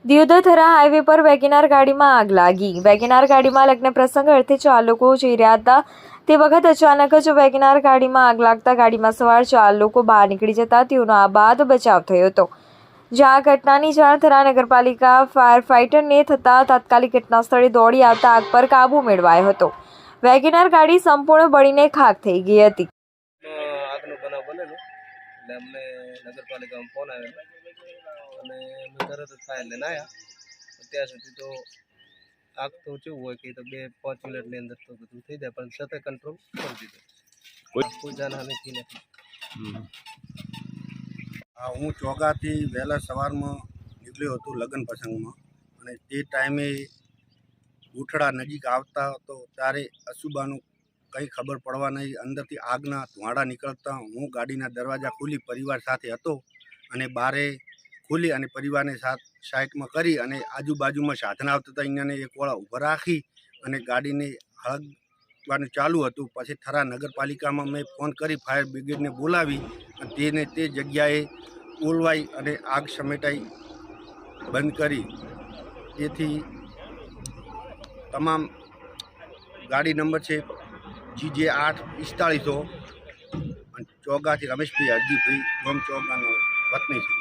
દિયોદર-થરા highway પર WagonR ગાડીમાં આગ લાગી। વેગેનાર ગાડીમાં લગ્ન પ્રસંગ અર્થે 4 લોકો જઈ રહ્યા હતા તે વખતે અચાનક જ વેગેનાર ગાડીમાં આગ લાગતા ગાડીમાં સવાર 4 લોકો બહાર નીકળી જતા તેઓનો આ બાદ બચાવ થયો હતો। જ્યાં આ ઘટનાની જાણ થરા નગરપાલિકા ફાયર ફાઇટરને થતા તાત્કાલિક ઘટના સ્થળે દોડી આવતા આગ પર કાબુ મેળવાયો હતો। વેગેનાર ગાડી સંપૂર્ણ બળીને ખાખ થઈ ગઈ હતી। આગનો બનાવ બનેલો એટલે અમને નગરપાલિકામાં ફોન આવેલો અને અમે તરત જ ફાયર લઈને આવ્યા। અત્યાર સુધી તો આગ તો કેવું હોય કે તો 2-5 મિનિટની અંદર તો બધું થઈ જાય, પણ છતાં કંટ્રોલ કરી દીધો। કોઈ જાનહાનિ થઈ નથી। હું ચોગાથી વહેલા સવારમાં નીકળ્યો હતો લગ્ન પ્રસંગમાં, અને તે ટાઈમે ગૂંઠડા નજીક આવતા હતો ત્યારે અશુબાનું કંઈ ખબર પડવા નહીં, અંદરથી આગના ધુમાડા નીકળતા હું ગાડીના દરવાજા ખોલી પરિવાર સાથે હતો અને બારે ખોલી અને પરિવારને સાઈડમાં કરી અને આજુબાજુમાં સાધન આવતા હતા અહીંયાને એક વાળા ઊભા રાખી અને ગાડીને હળગવાનું ચાલુ હતું। પછી થરા નગરપાલિકામાં મેં ફોન કરી ફાયર બ્રિગેડને બોલાવી અને તેને તે જગ્યાએ ઓલવાઈ અને આગ સમેટાઈ બંધ કરી। તેથી તમામ ગાડી નંબર છે GJ 8 4500 અને ચોગાથી રમેશભાઈ હરજીભાઈ ગોમ ચોગાનો વતની છે।